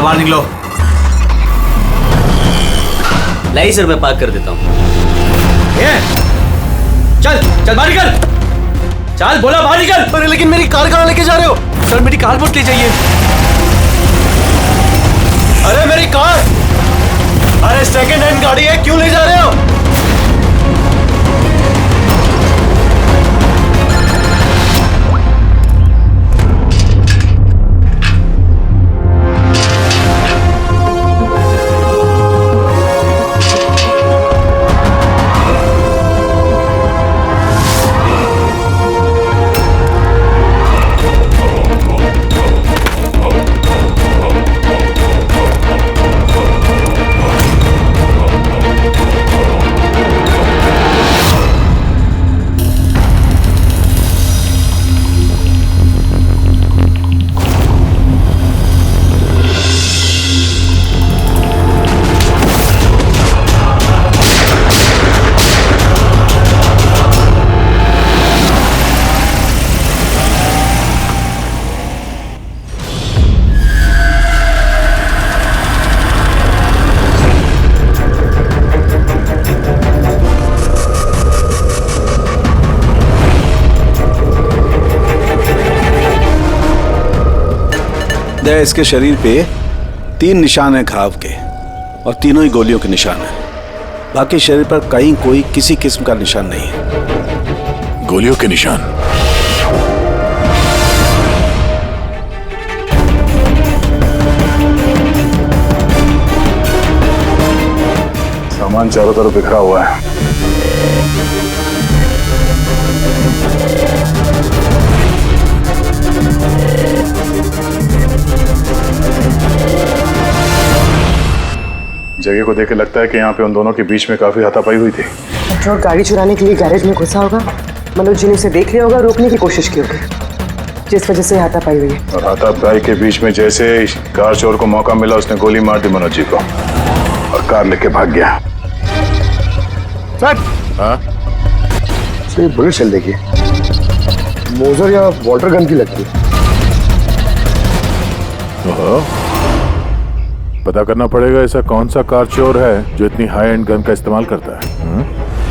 बाहर निकलो। लाई सर, मैं पार्क कर देता हूँ। चल चल बाहर निकल, चल बोला बाहर निकल। अरे लेकिन मेरी कार कहाँ लेके जा रहे हो? सर मेरी कार मत ले जाइए। अरे मेरी कार, अरे सेकंड हैंड गाड़ी है, क्यों ले जा रहे हो? इसके शरीर पे 3 निशान हैं घाव के और तीनों ही गोलियों के निशान हैं। बाकी शरीर पर कहीं कोई किसी किस्म का निशान नहीं है। गोलियों के निशान? सामान चारों तरफ बिखरा हुआ है। जगह को देख के लगता है कि यहाँ पे उन दोनों के बीच में काफी हाथापाई हुई थी। पेट्रोल गाड़ी चुराने के लिए गैरेज में घुसा होगा। मनोज जी ने उसे देख लिया होगा, रोकने की कोशिश की होगी, जिस वजह से हाथापाई हुई है। और हाथापाई के बीच में जैसे कार चोर को मौका मिला, उसने गोली मार दी मनोज जी को और कार लेके भाग गया। हाँ? बुलेट चल देखिए, मोजर या वाटर गन की लगती है। पता करना पड़ेगा ऐसा कौन सा कार चोर है जो इतनी हाई एंड गन का इस्तेमाल करता है।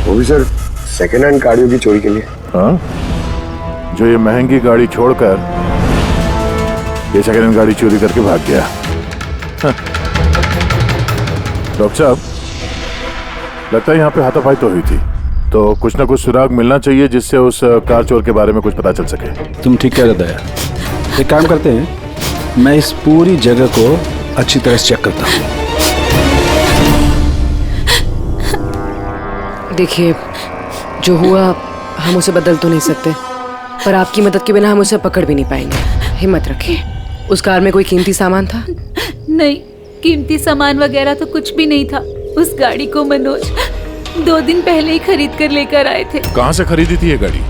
वो भी सर सेकेंड हैंड गाड़ियों की चोरी के लिए। हाँ? जो ये महंगी गाड़ी छोड़कर ये सेकेंड हैंड गाड़ी चोरी करके भाग गया। डॉक्टर साहब, लगता है यहाँ पे हाथापाई तो हुई थी, तो कुछ ना कुछ सुराग मिलना चाहिए जिससे उस कार चोर के बारे में कुछ पता चल सके। तुम ठीक कह रहे दया। एक काम करते हैं, मैं इस पूरी जगह को अच्छी तरह से चेक करता हूँ। देखिए, जो हुआ हम उसे बदल तो नहीं सकते, पर आपकी मदद के बिना हम उसे पकड़ भी नहीं पाएंगे। हिम्मत रखिए। उस कार में कोई कीमती सामान था? नहीं, कीमती सामान वगैरह तो कुछ भी नहीं था। उस गाड़ी को मनोज 2 दिन पहले ही खरीद कर लेकर आए थे। कहाँ से खरीदी थी ये गाड़ी?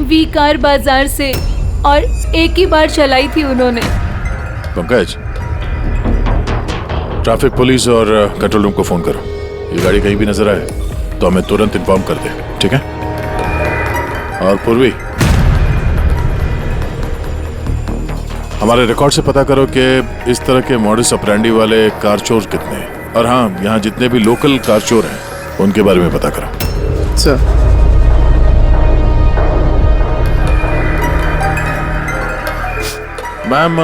वी कार बाजार से, और एक ही बार चलाई थी उन्होंने। पंकज, ट्रैफिक पुलिस और कंट्रोल रूम को फोन करो। ये गाड़ी कहीं भी नजर आए तो हमें तुरंत इन्फॉर्म कर दे, ठीक है? और पूर्वी, हमारे रिकॉर्ड से पता करो कि इस तरह के मॉडस ऑपरेंडी वाले कार चोर कितने हैं। और हाँ, यहाँ जितने भी लोकल कार चोर हैं उनके बारे में पता करो। सर, मैम,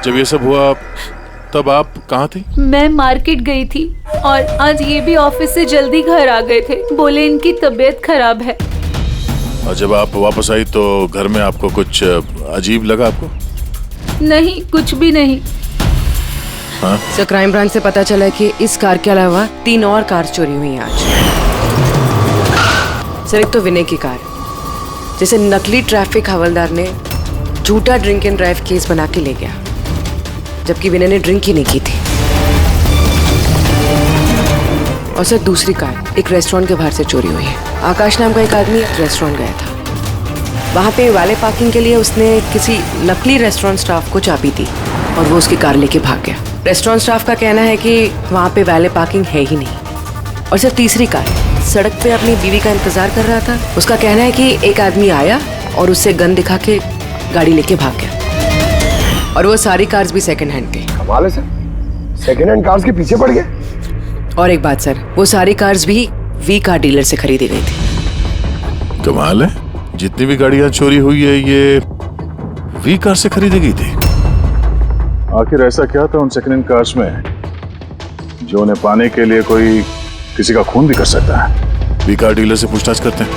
जब ये सब हुआ तब आप कहाँ थी? मैं मार्केट गई थी, और आज ये भी ऑफिस से जल्दी घर आ गए थे। बोले इनकी तबीयत खराब है। और जब आप वापस आई तो घर में आपको कुछ अजीब लगा आपको? नहीं, कुछ भी नहीं। हाँ? सर, क्राइम ब्रांच से पता चला कि इस कार के अलावा 3 और कार चोरी हुई हैं आज। सर, एक तो विनय की कार, जिसे नकली ट्रैफिक हवलदार ने झूठा ड्रिंक एंड ड्राइव केस बना के ले गया, जबकि विनय ने ड्रिंक ही नहीं की थी। और सर, दूसरी कार एक रेस्टोरेंट के बाहर से चोरी हुई है। आकाश नाम का एक आदमी रेस्टोरेंट गया था, वहाँ पे वाले पार्किंग के लिए उसने किसी नकली रेस्टोरेंट स्टाफ को चाबी दी और वो उसकी कार लेके भाग गया। रेस्टोरेंट स्टाफ का कहना है कि वहाँ पे वाले पार्किंग है ही नहीं। और सर, तीसरी कार सड़क पे अपनी बीवी का इंतजार कर रहा था। उसका कहना है कि एक आदमी आया और उससे गन दिखा के गाड़ी लेके भाग गया। और वो सारी कार्स भी सेकंड हैंड थे। कमाल है सर, सेकेंड हैंड कार्स के पीछे पड़ गए। और एक बात सर, वो सारी कार्स भी वी कार डीलर से खरीदी गई थी। कमाल है, जितनी भी गाड़ियां चोरी हुई है ये वी कार से खरीदी गई थी। आखिर ऐसा क्या था उन सेकेंड हैंड कार्स में जो उन्हें पाने के लिए कोई किसी का खून भी कर सकता है? वी कार डीलर से पूछताछ करते हैं।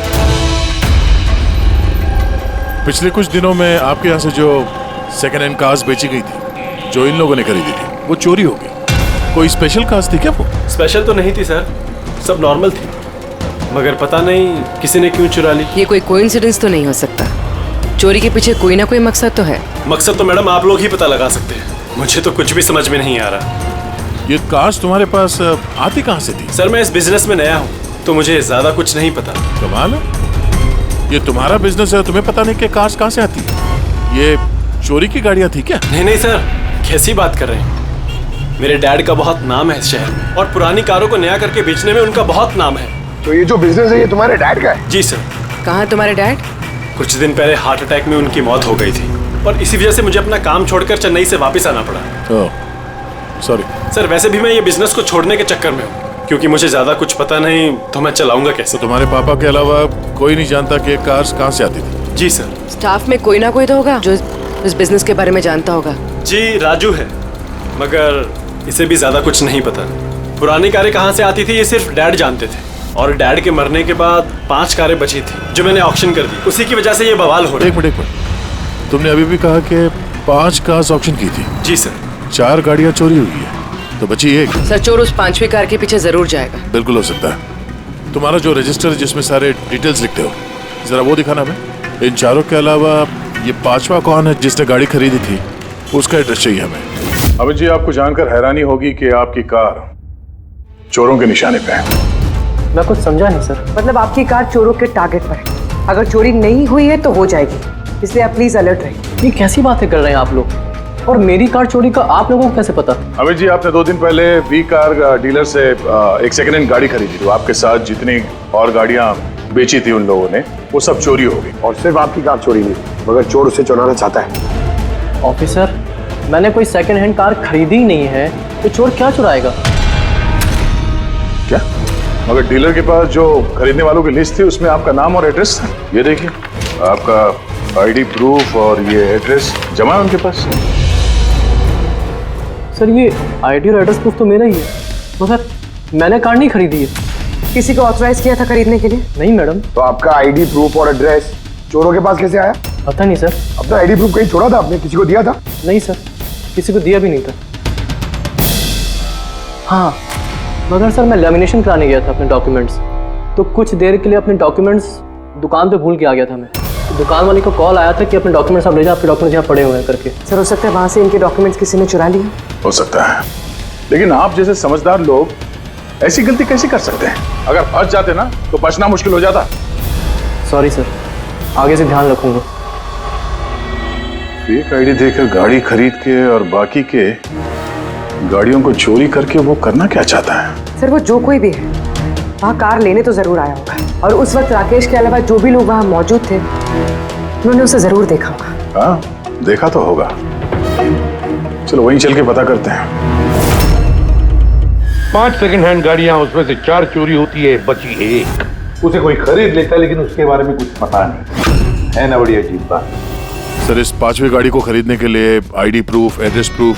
पिछले कुछ दिनों में आपके यहाँ से जो सेकेंड हैंड कार्स बेची गई थी, जो इन लोगों ने खरीदी थी, वो चोरी हो गई। कोई स्पेशल कार्स थी क्या वो? स्पेशल तो नहीं थी सर, सब नॉर्मल थी, मगर पता नहीं किसी ने क्यों चुरा ली। ये कोई कोइंसिडेंस तो नहीं हो सकता, चोरी के पीछे कोई ना कोई मकसद तो है। मकसद तो मैडम आप लोग ही पता लगा सकते हैं, मुझे तो कुछ भी समझ में नहीं आ रहा। ये कार्स तुम्हारे पास आती कहाँ से थी? सर मैं इस बिजनेस में नया हूँ तो मुझे ज्यादा कुछ नहीं पता। कमाल है, ये तुम्हारा बिजनेस है, तुम्हें पता नहीं कि कार्स कहाँ से आती है? ये चोरी की गाड़ियाँ थी क्या? नहीं नहीं सर, कैसी बात कर रहे हैं? मेरे डैड का बहुत नाम है इस शहर में और पुरानी कारों को नया करके बेचने में उनका बहुत नाम है। तो ये जो बिजनेस है ये तुम्हारे डैड का है? जी सर। कहाँ तुम्हारे डैड? कुछ दिन पहले हार्ट अटैक में उनकी मौत हो गई थी और इसी वजह से मुझे अपना काम छोड़कर चेन्नई से वापस आना पड़ा। सॉरी सर, वैसे भी मैं ये बिजनेस को छोड़ने के चक्कर में हूँ, क्योंकि मुझे ज्यादा कुछ पता नहीं तो मैं चलाऊंगा कैसे। तो तुम्हारे पापा के अलावा कोई नहीं जानता कि कार्स कहाँ से आती थी? जी सर। स्टाफ में कोई ना कोई तो होगा जो इस बिजनेस के बारे में जानता होगा। जी राजू है, मगर इसे भी ज्यादा कुछ नहीं पता। पुरानी कारें कहाँ से आती थी ये सिर्फ डैड जानते थे, और डैड के मरने के बाद 5 कारें बची थी जो मैंने ऑक्शन कर दी, उसी की वजह से ये बवाल हो रहा है। एक मिनट, तुमने अभी भी कहा कि 5 कार्स ऑक्शन की थी। जी सर। 4 गाड़ियाँ चोरी हुई है तो बची एक। सर चोर उस 5वीं कार के पीछे जरूर जाएगा। बिल्कुल हो सकता है। तुम्हारा जो रजिस्टर जिसमें सारे डिटेल्स लिखते हो, जरा वो दिखाना हमें। इन 4 के अलावा ये 5वां कौन है जिसने गाड़ी खरीदी थी, उसका एड्रेस चाहिए हमें। अभी जी आपको जानकर हैरानी होगी कि आपकी कार चोरों के निशाने पे है। मैं कुछ समझा नहीं सर। मतलब आपकी कार चोरों के टारगेट पर है, अगर चोरी नहीं हुई है तो हो जाएगी, इसलिए आप प्लीज अलर्ट रहिए। ये कैसी बातें कर रहे हैं आप लोग? और मेरी कार चोरी का आप लोगों को कैसे पता? अमित जी, आपने 2 दिन पहले वी कार डीलर से एक सेकेंड हैंड गाड़ी खरीदी थी। आपके साथ जितनी और गाड़ियां बेची थी उन लोगों ने, वो सब चोरी हो गई। और सिर्फ आपकी कार चोरी नहीं, मगर चोर उसे चुराना चाहता है। ऑफिसर, मैंने कोई सेकंड हैंड कार खरीदी ही नहीं है, तो चोर क्या चुराएगा? क्या? मगर डीलर के पास जो खरीदने वालों की लिस्ट थी उसमें आपका नाम और एड्रेस था। ये देखिए, आपका आईडी प्रूफ और ये एड्रेस जमा है उनके पास। सर ये आईडी और एड्रेस प्रूफ तो मेरा ही है, मगर मैंने कार नहीं खरीदी है। किसी को ऑथराइज किया था खरीदने के लिए? नहीं मैडम। तो आपका आईडी प्रूफ और एड्रेस चोरों के पास कैसे आया? पता नहीं सर। अपना आईडी प्रूफ कहीं छोड़ा था आपने? किसी को दिया था? नहीं सर, किसी को दिया भी नहीं था। हाँ, मगर सर मैं लेमिनेशन कराने गया था अपने डॉक्यूमेंट्स, तो कुछ देर के लिए अपने डॉक्यूमेंट्स दुकान पे भूल के आ गया था मैं। तो दुकान वाले को कॉल आया था कि अपने डॉक्यूमेंट्स आप ले जाओ, आपके डॉक्यूमेंट्स यहाँ पड़े हुए हैं करके। सर हो सकता है वहाँ से इनके डॉक्यूमेंट्स किसी ने चुरा लिए। हो सकता है, लेकिन आप जैसे समझदार लोग ऐसी गलती कैसे कर सकते हैं? अगर फंस जाते ना तो बचना मुश्किल हो जाता। सॉरी सर, आगे से ध्यान रखूंगा। फेक आईडी देकर गाड़ी खरीद के और बाकी के गाड़ियों को चोरी करके वो करना क्या चाहता है? सर वो जो कोई भी है वहाँ कार लेने तो जरूर आया होगा, और उस वक्त राकेश के अलावा जो भी लोग वहाँ मौजूद थे उन्होंने उसे जरूर देखा होगा। हाँ, देखा तो होगा। चलो वहीं चल के पता करते हैं। 5 सेकंड हैंड गाड़ियां, उसमें से 4 चोरी होती है, बची एक। उसे कोई खरीद लेता है लेकिन उसके बारे में कुछ पता नहीं है ना। बड़ी अजीब बात। सर इस 5वीं गाड़ी को खरीदने के लिए आईडी प्रूफ, एड्रेस प्रूफ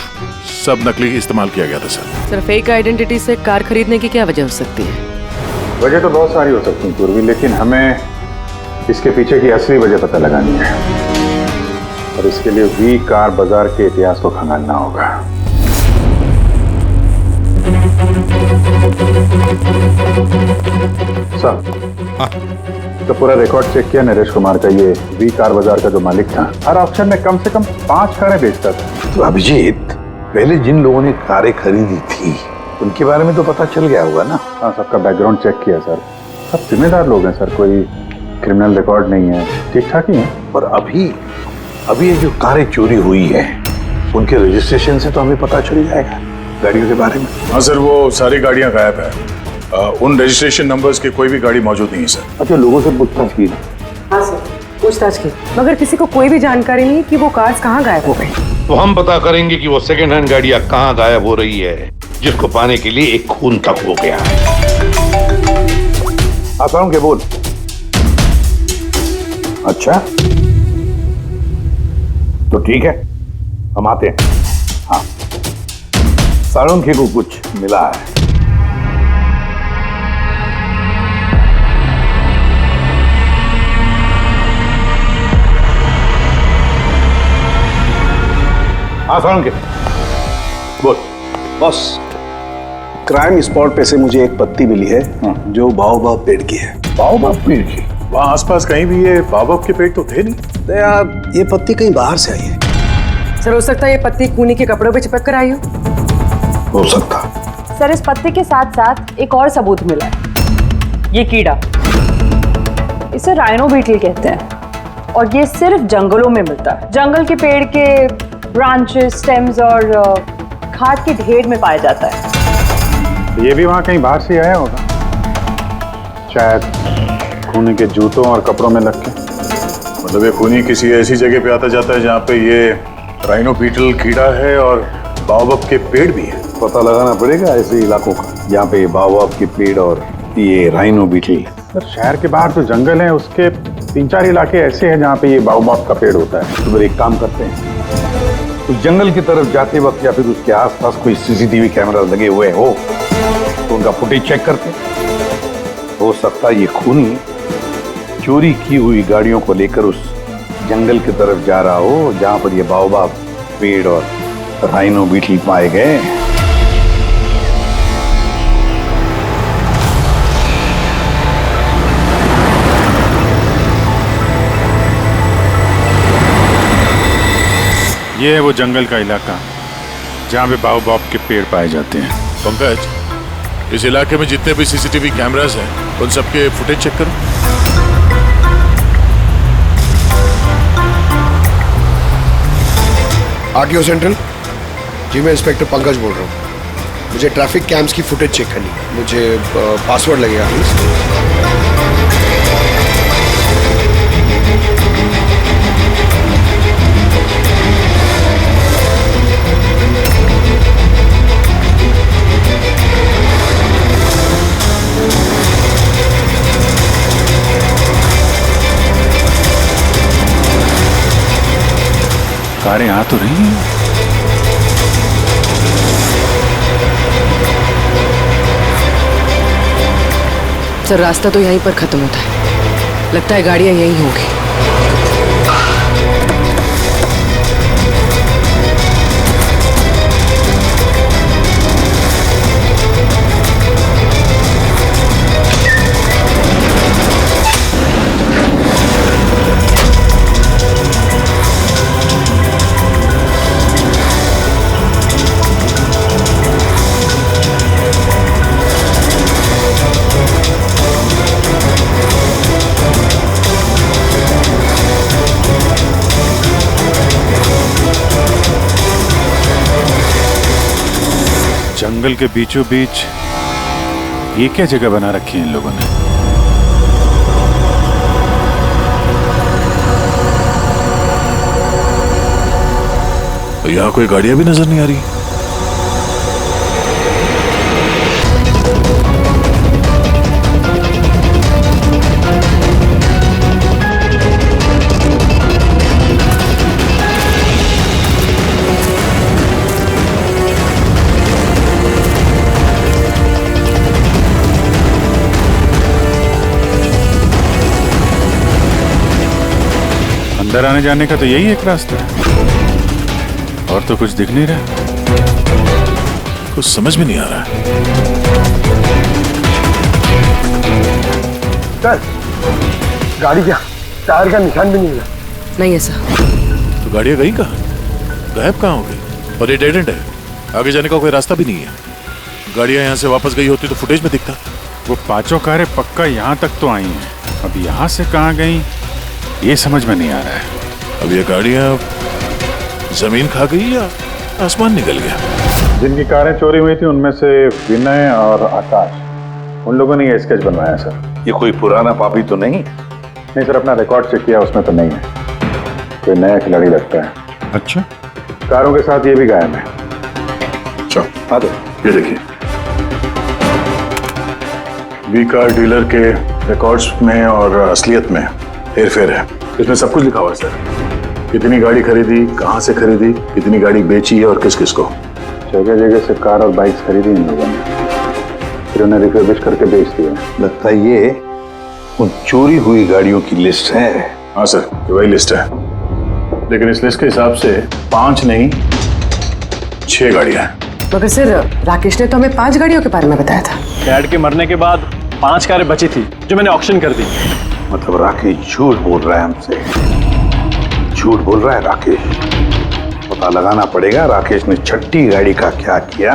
सब नकली इस्तेमाल किया गया था सर। सर फेक आइडेंटिटी से कार खरीदने की क्या वजह हो सकती है? वजह तो बहुत सारी हो सकती है पूर्वी, लेकिन हमें इसके पीछे की असली वजह पता लगानी है, और इसके लिए वी कार बाजार के इतिहास को खंगालना होगा। तो पूरा रिकॉर्ड चेक किया नरेश कुमार का, ये वी कार बाजार का जो मालिक था, हर ऑप्शन में कम से कम 5 कारें बेचता था। तो अभिजीत, पहले जिन लोगों ने कारें खरीदी थी उनके बारे में तो पता चल गया होगा ना? हाँ, सबका बैकग्राउंड चेक किया सर, सब जिम्मेदार लोग हैं सर, कोई क्रिमिनल रिकॉर्ड नहीं है, ठीक ठाक ही है। पर अभी ये जो कारें चोरी हुई है उनके रजिस्ट्रेशन से तो हमें पता चल जाएगा गाड़ियों के बारे में। हाँ सर, वो सारी गाड़ियां गायब है। उन रजिस्ट्रेशन नंबर्स की कोई भी गाड़ी मौजूद नहीं है सर। अच्छा, लोगों से पूछताछ की? हाँ सर, पूछताछ की, मगर किसी को कोई भी जानकारी नहीं कि वो कार्स कहाँ गायब हो गई। तो हम पता करेंगे कि वो सेकेंड हैंड गाड़ियां कहां गायब हो रही है, जिसको पाने के लिए एक खून तक हो गया है। आसाराम के बोल। अच्छा तो ठीक है, हम आते हैं। हाँ, साळुंखे को कुछ मिला है। हाँ साळुंखे बोल। बॉस, क्राइम स्पॉट पे से मुझे एक पत्ती मिली है जो बाओबाब पेड़ की है। बाओबाब पेड़ की? वहां आसपास कहीं भी ये बाबा के पेड़ तो थे नहीं। तो यार ये पत्ती कहीं बाहर से आई है। सर हो सकता है ये पत्ती खूनी के कपड़ों पे चिपक कर आई हो सकता। सर इस पत्ते के साथ साथ एक और सबूत मिला है। ये कीड़ा, इसे राइनो बीटल कहते हैं और ये सिर्फ जंगलों में मिलता है। जंगल के पेड़ के ब्रांचेस, स्टेम्स और खाद के ढेर में पाया जाता है। ये भी वहां कहीं बाहर से आया होगा, शायद खूनी के जूतों और कपड़ों में लग के। मतलब ये खूनी किसी ऐसी जगह पे आता जाता है जहाँ पे ये राइनो बीटल कीड़ा है और बाओबाब के पेड़ भी है। पता लगाना पड़ेगा ऐसे इलाकों का जहाँ पे बाओबाब के पेड़ और ये राइनो बीटल। सर शहर के बाहर तो जंगल है, उसके 3-4 इलाके ऐसे हैं जहाँ पे ये बाओबाब का पेड़ होता है। तो फिर एक काम करते हैं, उस जंगल की तरफ जाते वक्त या फिर उसके आसपास कोई सीसीटीवी कैमरा लगे हुए हो तो उनका फुटेज चेक करते हैं। हो सकता है ये खूनी चोरी की हुई गाड़ियों को लेकर उस जंगल की तरफ जा रहा हो जहां पर ये बाओबाब पेड़ और राइनो बीटल पाए गए। ये है वो जंगल का इलाका जहां पे बाओबाब के पेड़ पाए जाते हैं। पंकज, इस इलाके में जितने भी सीसीटीवी कैमरास हैं उन सबके फुटेज चेक करो। आरटीओ सेंट्रल जी, मैं इंस्पेक्टर पंकज बोल रहा हूँ। मुझे ट्रैफिक कैम्स की फुटेज चेक करनी है। मुझे पासवर्ड लगेगा प्लीज। कारें आ तो रही हैं। सर रास्ता तो यहीं पर खत्म होता है, लगता है गाड़ियां यहीं होंगी। जंगल के बीचों बीच ये क्या जगह बना रखी है इन लोगों ने? तो यहाँ कोई गाड़ियां भी नजर नहीं आ रही। अंदर आने जाने का तो यही एक रास्ता है, और तो कुछ दिख नहीं रहा। कुछ समझ में नहीं आ रहा। सर गाड़ी क्या टायर का निशान भी नहीं मिला। नहीं ऐसा। तो गाड़ियां गई कहाँ, गायब कहाँ हो गई? और ये डेड एंड है, आगे जाने का कोई रास्ता भी नहीं है। गाड़ियां यहाँ से वापस गई होती तो फुटेज में दिखता। वो पांचों कारें पक्का यहाँ तक तो आई हैं, अब यहाँ से कहाँ गई ये समझ में नहीं आ रहा है। अब ये गाड़ियां जमीन खा गई या आसमान निकल गया? जिनकी कारें चोरी हुई थी उनमें से विनय और आकाश, उन लोगों ने ये स्केच बनवाया सर। ये कोई पुराना पापी तो नहीं? नहीं सर, अपना रिकॉर्ड चेक किया, उसमें तो नहीं है। कोई नया खिलाड़ी लगता है। अच्छा, कारों के साथ ये भी गायब है। चलो आ दो। ये देखिए, वी कार डीलर के रिकॉर्ड्स में और असलियत में हेरफेर है। इसमें सब कुछ लिखा हुआ है सर, कितनी गाड़ी खरीदी, कहाँ से खरीदी, कितनी गाड़ी बेची है और किस किस को। जगह जगह से कार और बाइक्स खरीदी इन लोगों ने, फिर उन्हें रिफर्बिश करके बेच दिया। लगता है ये उन चोरी हुई गाड़ियों की लिस्ट है। हाँ सर, ये वही लिस्ट है, लेकिन इस लिस्ट के हिसाब से 5 नहीं 6 गाड़ियां हैं। मगर सर राकेश ने तो हमें 5 गाड़ियों के बारे में बताया था। डैड के मरने के बाद 5 कारें बची थी जो मैंने ऑक्शन कर दी। मतलब राकेश झूठ बोल रहा है हमसे, झूठ बोल रहा है राकेश। पता लगाना पड़ेगा राकेश ने छठी गाड़ी का क्या किया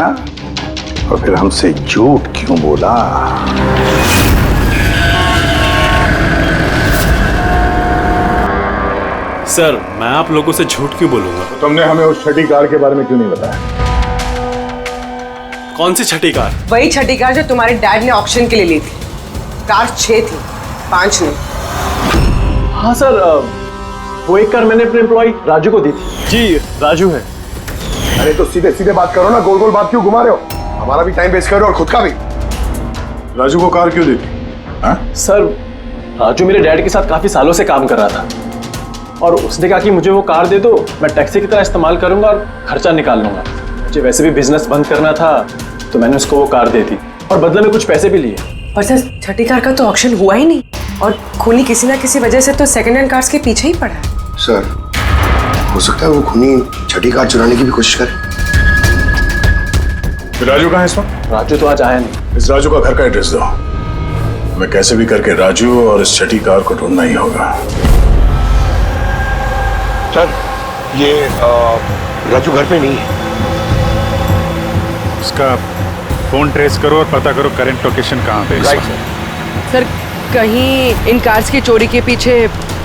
और फिर हमसे झूठ क्यों बोला। सर मैं आप लोगों से झूठ क्यों बोलूंगा? तो तुमने हमें उस छठी कार के बारे में क्यों नहीं बताया? कौन सी छठी कार? वही छठी कार जो तुम्हारे डैड ने ऑक्शन के लिए ली थी। कार 6 थी, 5 नहीं। हाँ सर, वो एक कार मैंने अपने एम्प्लॉय राजू को दी थी। जी राजू है। अरे तो सीधे सीधे बात करो ना, गोल गोल बात क्यों घुमा रहे हो? हमारा भी टाइम वेस्ट कर रहे हो और खुद का भी। राजू को कार क्यों दी थी? सर राजू मेरे डैड के साथ काफी सालों से काम कर रहा था और उसने कहा कि मुझे वो कार दे दो, मैं टैक्सी की तरह इस्तेमाल करूंगा और खर्चा निकाल लूंगा। मुझे वैसे भी बिजनेस बंद करना था तो मैंने उसको वो कार दे दी और बदले में कुछ पैसे भी लिए। पर सर छठी कार का तो ऑक्शन हुआ ही नहीं और खूनी किसी ना किसी वजह से तो सेकंड हैंड कार्स के पीछे ही पड़ा है। सर हो सकता है वो खूनी छठी कार चुराने की भी कोशिश करे। राजू कहाँ है इस वक्त? राजू तो आज आया नहीं। इस राजू का घर का एड्रेस दो, हमें कैसे भी करके राजू और इस छठी कार को ढूंढना ही होगा। सर ये राजू घर पे नहीं है। उसका फोन ट्रेस करो और पता करो करंट लोकेशन कहाँ पे है। राइट सर कहीं इन कार्स की चोरी के पीछे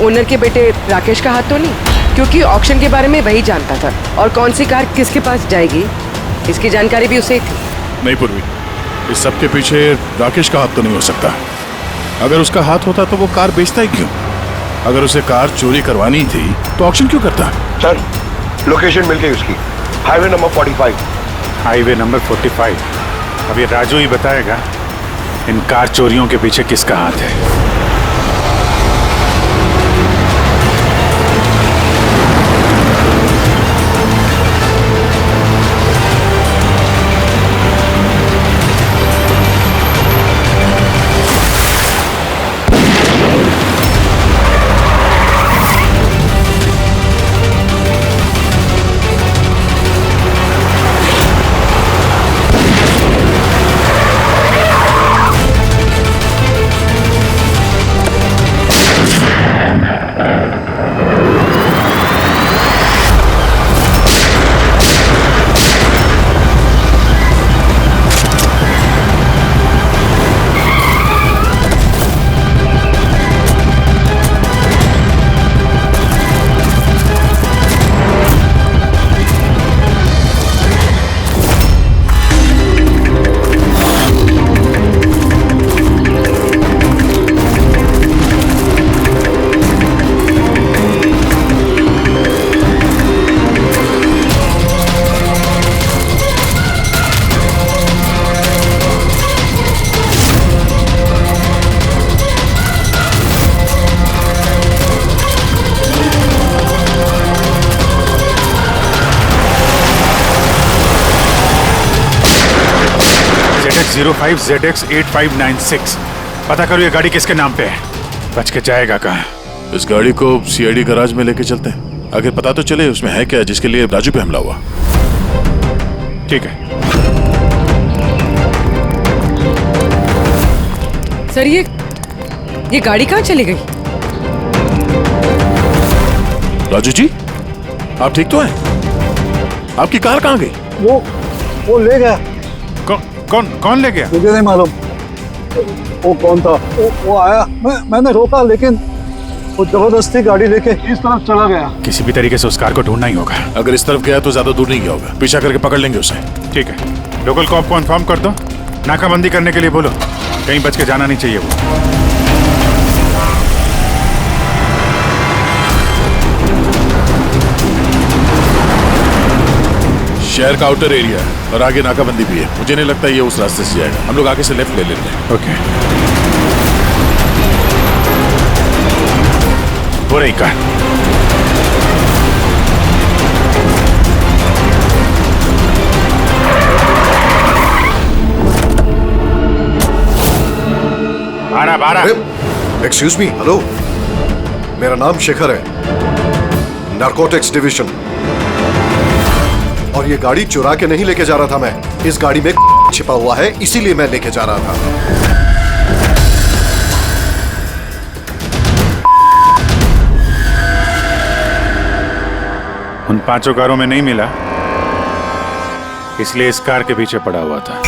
ओनर के बेटे राकेश का हाथ तो नहीं? क्योंकि ऑक्शन के बारे में वही जानता था और कौन सी कार किसके पास जाएगी इसकी जानकारी भी उसे ही थी। नहीं पूर्वी, इस सब के पीछे राकेश का हाथ तो नहीं हो सकता। अगर उसका हाथ होता तो वो कार बेचता ही क्यों? अगर उसे कार चोरी करवानी थी तो ऑक्शन क्यों करता? सर लोकेशन मिल गई उसकी, हाईवे नंबर 45। Highway number 45। अब ये राजू ही बताएगा इन कार चोरियों के पीछे किसका हाथ है। ZX05 ZX8596। पता करो ये गाड़ी किसके नाम पे है। बच के जाएगा कहाँ? इस गाड़ी को CID गैराज में लेके चलते हैं, आगे पता तो चले उसमें है क्या जिसके लिए राजू पे हमला हुआ। ठीक है। सर ये गाड़ी कहाँ चली गई? राजू जी आप ठीक तो हैं? आपकी कार कहाँ गई? वो ले गया। कौन ले गया? मुझे नहीं मालूम वो कौन था। वो आया, मैंने रोका लेकिन वो जबरदस्ती गाड़ी लेके इस तरफ चला गया। किसी भी तरीके से उस कार को ढूंढना ही होगा। अगर इस तरफ गया तो ज्यादा दूर नहीं गया होगा, पीछा करके पकड़ लेंगे उसे। ठीक है, लोकल कॉप को इन्फॉर्म कर दो, नाकाबंदी करने के लिए बोलो, कहीं बच के जाना नहीं चाहिए वो। शहर का आउटर एरिया है और आगे नाकाबंदी भी है। मुझे नहीं लगता ये उस रास्ते से जाएगा। हम लोग आगे से लेफ्ट ले लेते हैं। ओके, वो रही कार। एक्सक्यूज मी, हेलो, मेरा नाम शेखर है, नारकोटिक्स डिवीजन। और ये गाड़ी चुरा के नहीं लेके जा रहा था मैं, इस गाड़ी में छिपा हुआ है, इसीलिए मैं लेके जा रहा था। उन 5 कारों में नहीं मिला, इसलिए इस कार के पीछे पड़ा हुआ था।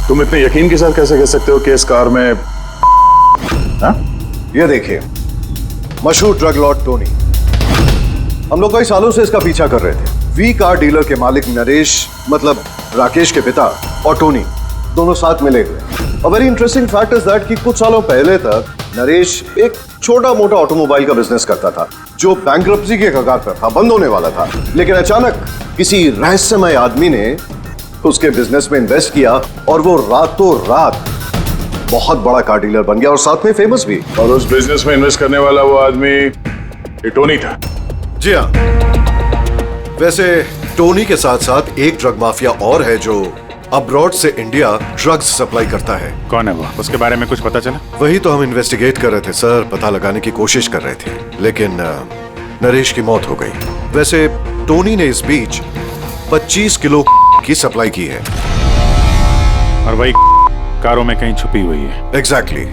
तुम इतने यकीन के साथ कैसे कह सकते हो कि इस कार में ये देखिए, मशहूर ड्रग लॉर्ड टोनी, हम लोग कई सालों से इसका पीछा कर रहे थे। वी कार डीलर के मालिक नरेश, मतलब राकेश के पिता, और टोनी दोनों साथ मिले हुए। और very interesting fact is that कि कुछ सालों पहले तक नरेश एक छोटा मोटा ऑटोमोबाइल का बिजनेस करता था जो बैंक्रप्सी के कगार पर था, बंद होने वाला था। लेकिन अचानक किसी रहस्यमय आदमी ने उसके बिजनेस में इन्वेस्ट किया और वो रातों रात बहुत बड़ा कार डीलर बन गया और साथ में फेमस भी। और उस बिजनेस में इन्वेस्ट करने वाला वो आदमी ये टोनी था। जी हाँ, वैसे टोनी के साथ साथ एक ड्रग माफिया और है जो अब्रॉड से इंडिया ड्रग्स सप्लाई करता है। कौन है वो? उसके बारे में कुछ पता चला? वही तो हम इन्वेस्टिगेट कर रहे थे सर, पता लगाने की कोशिश कर रहे थे, लेकिन नरेश की मौत हो गई। वैसे टोनी ने इस बीच 25 किलो की सप्लाई की है और वही कारों में कहीं छुपी हुई है। एग्जैक्टली।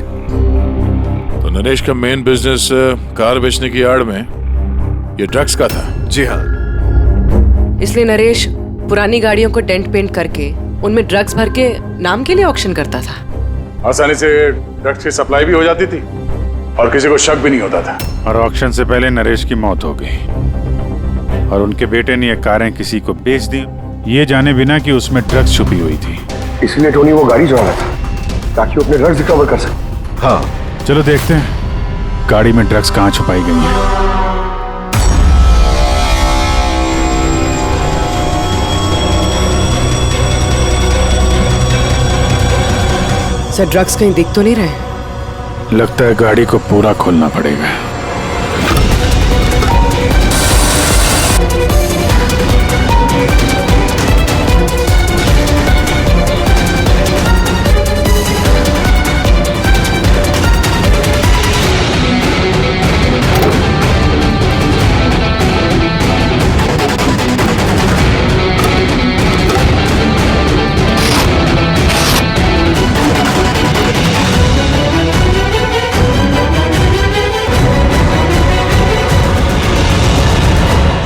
तो नरेश का मेन बिजनेस कार बेचने की आड़ में ये ड्रग्स का था। जी हाँ, इसलिए नरेश पुरानी गाड़ियों को डेंट पेंट करके उनमें ड्रग्स भर के नाम के लिए ऑक्शन करता था। आसानी से ड्रग्स की सप्लाई भी हो जाती थी और किसी को शक भी नहीं होता था। और ऑक्शन से पहले नरेश की मौत हो गई और उनके बेटे ने ये कारें किसी को बेच दी, ये जाने बिना कि उसमें ड्रग्स छुपी हुई थी। इसीलिए टोनी वो गाड़ी चुरा रहा था ताकि वो अपने ड्रग्स रिकवर कर सके। हाँ, चलो देखते हैं गाड़ी में ड्रग्स कहाँ छुपाई गई है। सर, ड्रग्स कहीं दिख तो नहीं रहे? लगता है गाड़ी को पूरा खोलना पड़ेगा।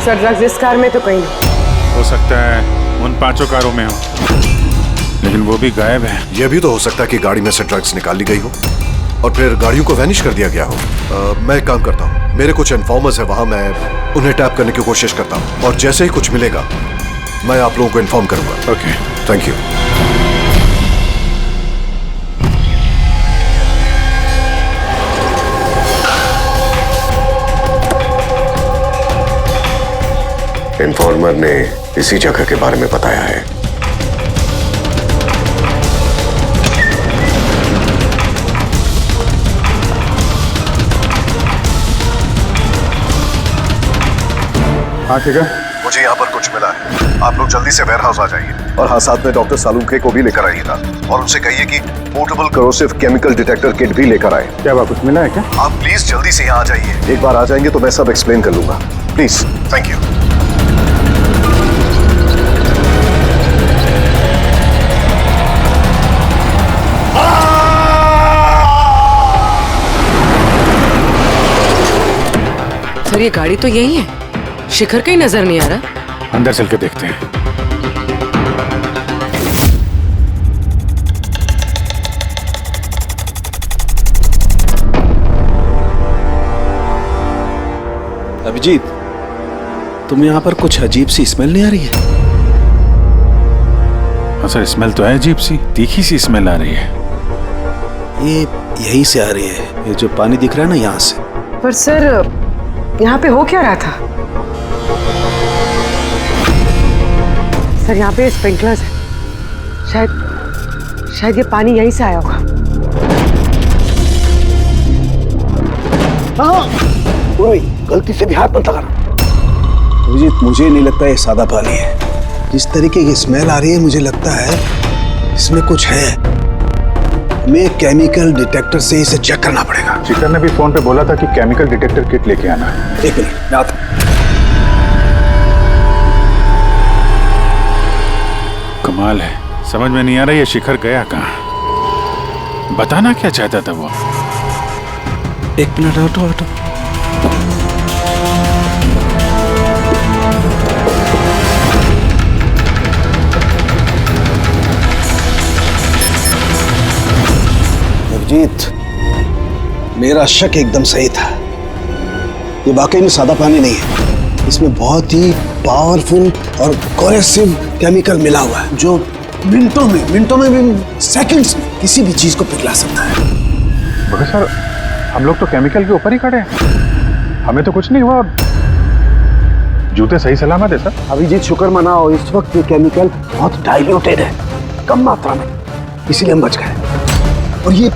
सर, ड्रग्स इस कार में तो कहीं नहीं। हो सकता है उन 5 कारों में हो, लेकिन वो भी गायब है। यह भी तो हो सकता है कि गाड़ी में से ड्रग्स निकाल ली गई हो और फिर गाड़ियों को वैनिश कर दिया गया हो। मैं एक काम करता हूँ, मेरे कुछ इन्फॉर्मर्स है वहां, मैं उन्हें टैप करने की कोशिश करता हूँ और जैसे ही कुछ मिलेगा मैं आप लोगों को इन्फॉर्म करूंगा। Okay, thank you. इन्फॉर्मर ने इसी जगह के बारे में बताया है। हाँ ठीक है, मुझे यहाँ पर कुछ मिला है, आप लोग जल्दी से वेयर हाउस आ जाइए। और हाँ, साथ में डॉक्टर सालुंखे को भी लेकर आइएगा और उनसे कहिए कि portable corrosive chemical detector kit भी लेकर आए। क्या बात, कुछ मिला है क्या? आप प्लीज जल्दी से यहाँ आ जाइए। एक बार आ जाएंगे तो मैं सब एक्सप्लेन कर लूंगा। Please, thank you. सर, ये गाड़ी तो यही है, शिखर कहीं नजर नहीं आ रहा। अंदर चल के देखते हैं। अभिजीत, तुम यहाँ पर कुछ अजीब सी स्मेल नहीं आ रही है? हाँ सर, स्मेल तो है अजीब सी, तीखी सी स्मेल आ रही है। ये यहीं से आ रही है, ये जो पानी दिख रहा है ना, यहाँ से। पर सर, यहाँ पे हो क्या रहा था? सर यहाँ पे स्प्रिंकलर्स है, शायद ये पानी यहीं से आया होगा। कोई गलती से भी हाथ मत लगा। अभिजीत, मुझे नहीं लगता ये सादा पानी है। जिस तरीके की स्मेल आ रही है मुझे लगता है इसमें कुछ है। हमें केमिकल डिटेक्टर से इसे चेक करना पड़ेगा। चिकन ने भी फोन पे बोला था कि केमिकल डिटेक्टर किट लेके आना है। 1 मिनट, मैं आता हूं। कमाल है, समझ में नहीं आ रहा ये शिखर गया कहाँ। बताना क्या चाहता था वो? 1 मिनट, हटो। अभिजीत, मेरा शक एकदम सही था। ये वाकई में सादा पानी नहीं है। इसमें बहुत ही पावरफुल और कोरेसिव केमिकल मिला हुआ है जो मिनटों में भी, सेकंड्स में किसी भी चीज को पिघला सकता है। मगर सर, हम लोग तो केमिकल के ऊपर ही खड़े हैं, हमें तो कुछ नहीं हुआ। जूते सही सलामत है सर। अभिजीत, शुक्र मनाओ, इस वक्त ये केमिकल बहुत डाइल्यूटेड है, कम मात्रा में, इसीलिए हम बच गए। और ये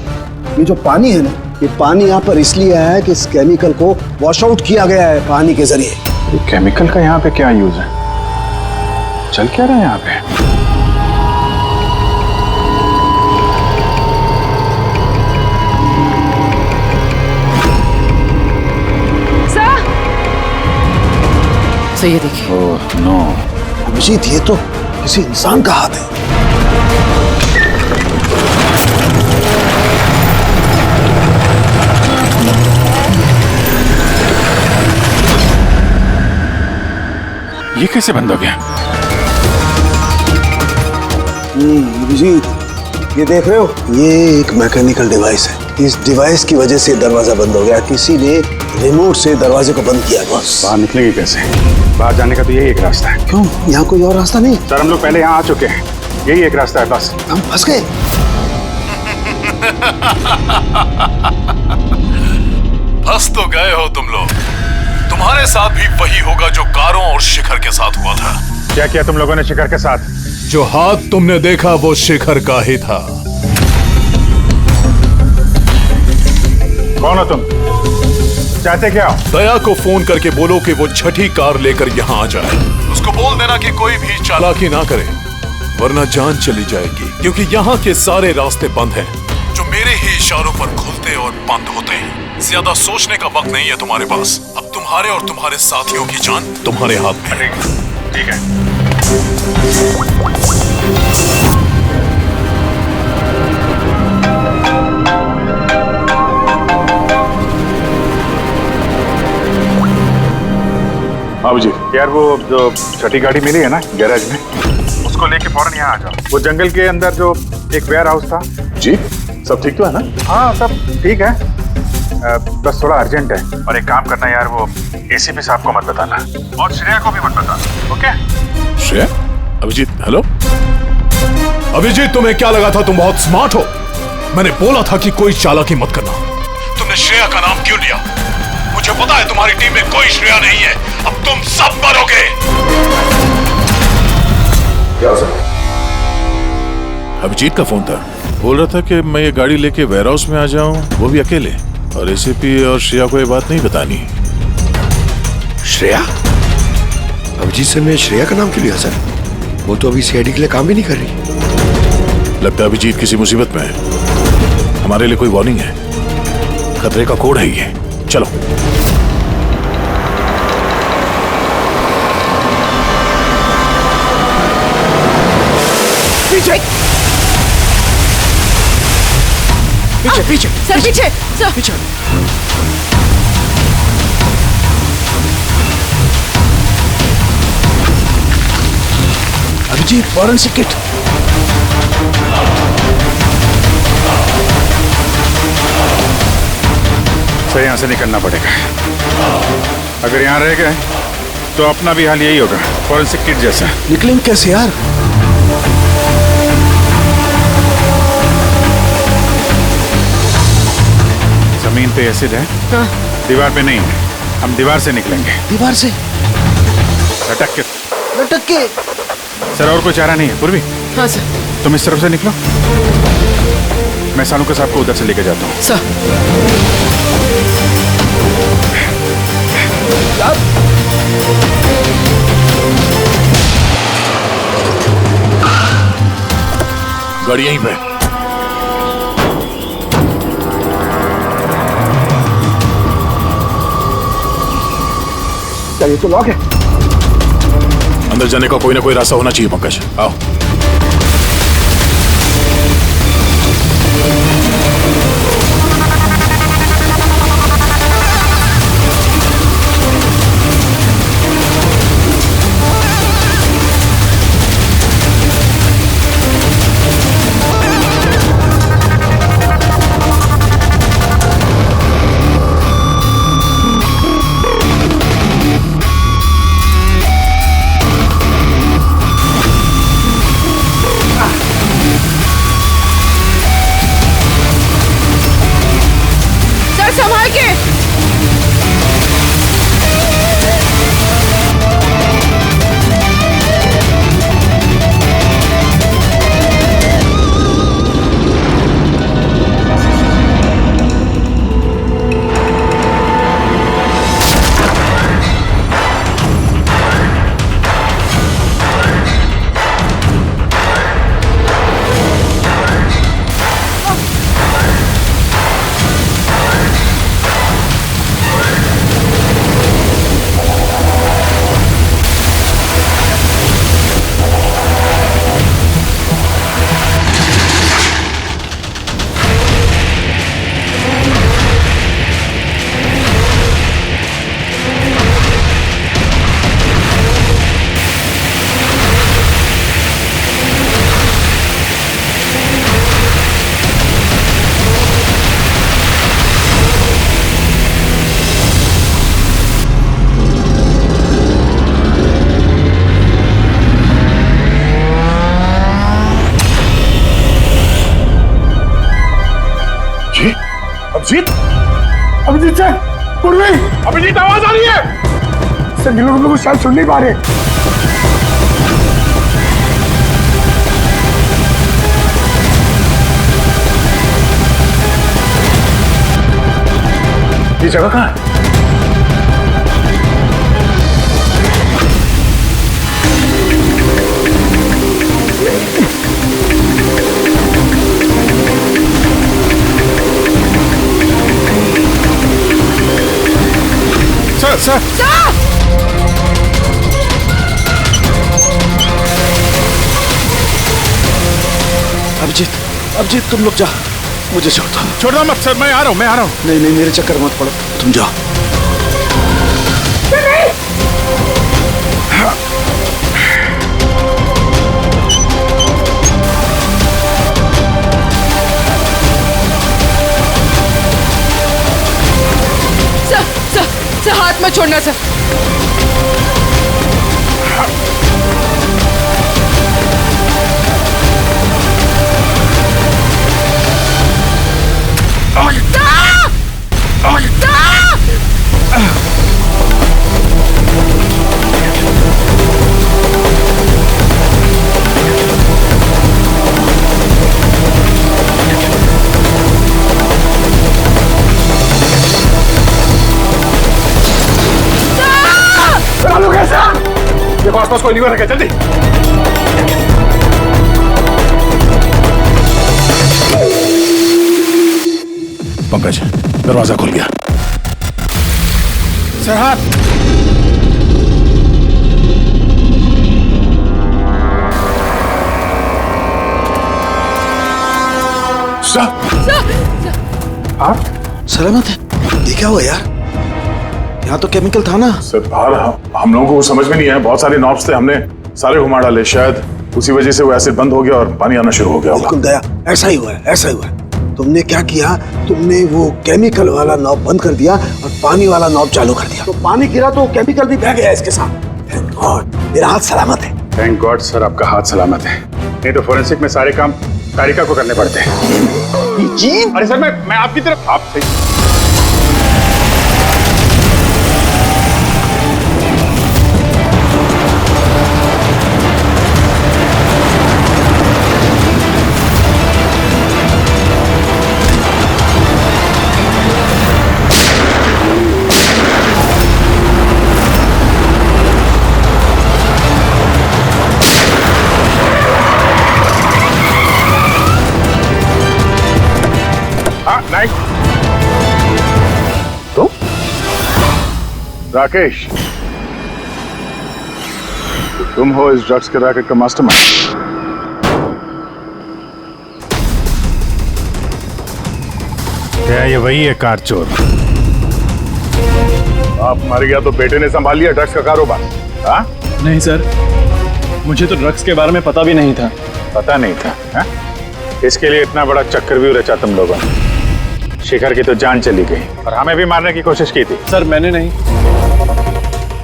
जो पानी है ना, ये पानी यहाँ पर इसलिए आया है कि इस केमिकल को वॉश आउट किया गया है पानी के जरिए। ये केमिकल का यहाँ पे क्या यूज है? चल क्या रहा है यहाँ पे? सर ये देखिए। Oh no. अभिजीत, ये तो किसी इंसान का हाथ है। ये कैसे बंद हो गया? अभिजीत, ये देख रहे हो, ये एक मैकेनिकल डिवाइस है। इस डिवाइस की वजह से दरवाजा बंद हो गया। किसी ने रिमोट से दरवाजे को बंद किया। बस बाहर निकलेंगे कैसे? बाहर जाने का तो यही एक रास्ता है। क्यों, यहाँ कोई और रास्ता नहीं? सर, हम लोग पहले यहाँ आ चुके हैं, यही एक रास्ता है बस। हम फंस गए। फंस तो गए हो तुम लोग। तुम्हारे साथ भी वही होगा जो कारों और शिखर के साथ हुआ था। क्या किया तुम लोगों ने शिखर के साथ? जो हाथ तुमने देखा वो शिखर का ही था। कौन हो तुम? चाहते क्या हो? दया को फोन करके बोलो कि वो छठी कार लेकर यहाँ आ जाए। उसको बोल देना कि कोई भी चालाकी ना करे, वरना जान चली जाएगी। क्योंकि यहाँ के सारे रास्ते बंद हैं, जो मेरे ही इशारों पर खुलते और बंद होते हैं। ज्यादा सोचने का वक्त नहीं है तुम्हारे पास। अब तुम्हारे और तुम्हारे साथियों की जान तुम्हारे हाथ में है। ठीक है। बाबू जी, यार वो जो छठी गाड़ी मिली है ना गैराज में, उसको लेके फौरन यहाँ आ जाओ। वो जंगल के अंदर जो एक वेयर हाउस था। जी, सब ठीक तो है ना? हाँ, सब ठीक है। बस थोड़ा अर्जेंट है। और एक काम करना यार, वो एसीपी साहब को मत बताना और श्रेया को भी मत बताना, ओके? श्रेया? अभिजीत, हेलो अभिजीत, तुम्हें क्या लगा था तुम बहुत स्मार्ट हो? मैंने बोला था कि कोई चालाकी मत करना। तुमने श्रेया का नाम क्यों लिया? मुझे पता है तुम्हारी टीम में कोई श्रेया नहीं है। अब तुम सब मरोगे। क्या हो सकता? अभिजीत का फोन था, बोल रहा था कि मैं ये गाड़ी लेके वेयर हाउस में आ जाऊं, वो भी अकेले। और एसीपी और श्रेया को ये बात नहीं बतानी। श्रेया? अभिजीत सर ने श्रेया का नाम क्यों लिया सर? वो तो अभी सीआईडी के लिए काम भी नहीं कर रही। लगता है अभिजीत किसी मुसीबत में है। हमारे लिए कोई वार्निंग है। खतरे का कोड है ये। चलो। पीछे पीछे पीछे सर, पीछे सर, पीछे। अभिजीत, फौरन से किट। सर, यहाँ से निकलना पड़ेगा। अगर यहाँ रह गए तो अपना भी हाल यही होगा, फॉरेंसिक किट जैसा। निकलेंगे कैसे यार? जमीन पे एसिड है। हाँ। दीवार पे नहीं, हम दीवार से निकलेंगे। दीवार से? लटक के। लटक के? सर और कोई चारा नहीं है पूर्वी? हाँ सर। तुम इस तरफ से निकलो, मैं सानू के साहब को उधर से लेके जाता हूँ। सर। गाड़ी यहीं पे। ये तो लॉक है। अंदर जाने का कोई ना कोई रास्ता होना चाहिए पंकज, आओ। संभाल के। अभिजीत, अभिजीत सर, पूर्वी, अभिजीत आवाज आ रही है। सर इन लोगों को शायद सुन नहीं पा रहे। ये जगह कहाँ है? सर अभिजीत तुम लोग जा, मुझे छोड़ना मत सर, मैं आ रहा हूँ। नहीं मेरे चक्कर मत पड़ो, तुम जाओ। सर हाथ मत छोड़ना सर। देखो आसपास कोई नहीं रखा, जल्दी। पंकज दरवाजा खुल गया। सर हाथ। सलामत है? ये क्या हुआ यार? यहाँ तो केमिकल था ना। सर बाहर हम लोगों को समझ में नहीं आया, बहुत सारे नॉब्स थे, हमने सारे घुमा डाले, शायद उसी वजह से वो एसिड बंद हो गया और पानी आना शुरू हो गया। बिल्कुल दया, ऐसा ही हुआ है। तुमने क्या किया, तुमने वो केमिकल वाला नॉब बंद कर दिया और पानी वाला नॉब चालू कर दिया, तो पानी गिरा तो केमिकल भी बह गया इसके साथ। थैंक गॉड मेरा हाथ सलामत है। थैंक गॉड सर आपका हाथ सलामत है, नहीं तो फोरेंसिक में सारे काम कारिका को करने पड़ते हैं। जी अरे सर मैं आपकी तरफ आपसे नहीं। तो राकेश, तुम हो इस ड्रग्स के रैकेट का मास्टरमाइंड। क्या ये वही है कार चोर? आप मर गया तो बेटे ने संभाल लिया ड्रग्स का कारोबार? हाँ? नहीं सर, मुझे तो ड्रग्स के बारे में पता भी नहीं था। पता नहीं था? हाँ? इसके लिए इतना बड़ा चक्रव्यूह रचा तुम लोगों ने। शिखर की तो जान चली गई और हमें भी मारने की कोशिश की थी। सर मैंने नहीं,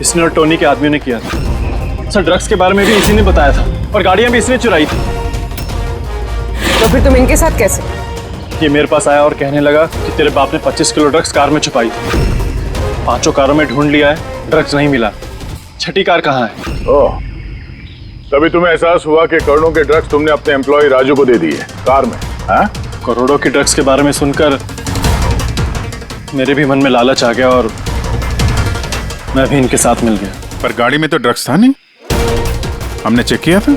इसने और टोनी के आदमियों ने किया था। सर ड्रग्स के बारे में भी इसी ने बताया था और गाड़ियां भी इसने चुराई थी। तो फिर तुम इनके साथ कैसे? ये मेरे पास आया और कहने लगा कि तेरे बाप ने 25 किलो ड्रग्स कार में छुपाई थी। 5 कारों में ढूंढ लिया है, ड्रग्स नहीं मिला। 6ठी कार कहाँ है? ओह, तभी तुम्हें एहसास हुआ कि करोड़ों के ड्रग्स तुमने अपने एम्प्लॉय राजू को दे दिए कार में। हाँ? करोड़ों के ड्रग्स के बारे में सुनकर मेरे भी मन में लालच आ गया और मैं भी इनके साथ मिल गया। पर गाड़ी में तो ड्रग्स था नहीं, हमने चेक किया था।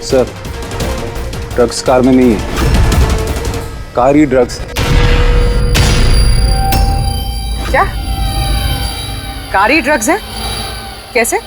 सर, ड्रग्स कार में नहीं है, कार ही ड्रग्स है। क्या? कार ही ड्रग्स है? कैसे?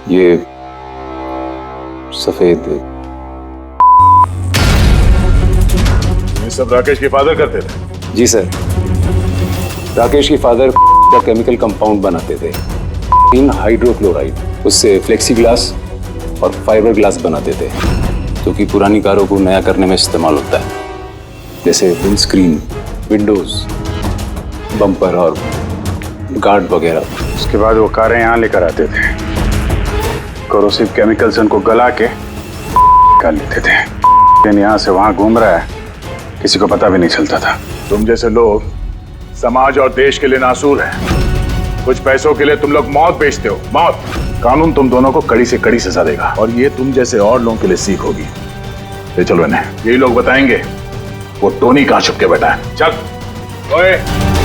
ये सफेद, ये सब राकेश के फादर करते थे? जी सर, राकेश के फादर का केमिकल कंपाउंड बनाते थे, इन हाइड्रोक्लोराइड। उससे फ्लेक्सीग्लास और फाइबर ग्लास बनाते थे, जो कि पुरानी कारों को नया करने में इस्तेमाल होता है, जैसे विंड स्क्रीन, विंडोज, बम्पर और गार्ड वगैरह। उसके बाद वो कारें यहाँ लेकर आते थे, कोरोसिव केमिकल से उनको गला के निकाल लेते थे। लेकिन यहाँ से वहाँ घूम रहा है, किसी को पता भी नहीं चलता था। तुम जैसे लोग समाज और देश के लिए नासूर हैं। कुछ पैसों के लिए तुम लोग मौत बेचते हो, मौत। कानून तुम दोनों को कड़ी से कड़ी सजा देगा और ये तुम जैसे और लोगों के लिए सीख होगी। ले चलो इन्हें, यही लोग बताएंगे वो टोनी कहाँ छुप के बैठा है। चल ओए।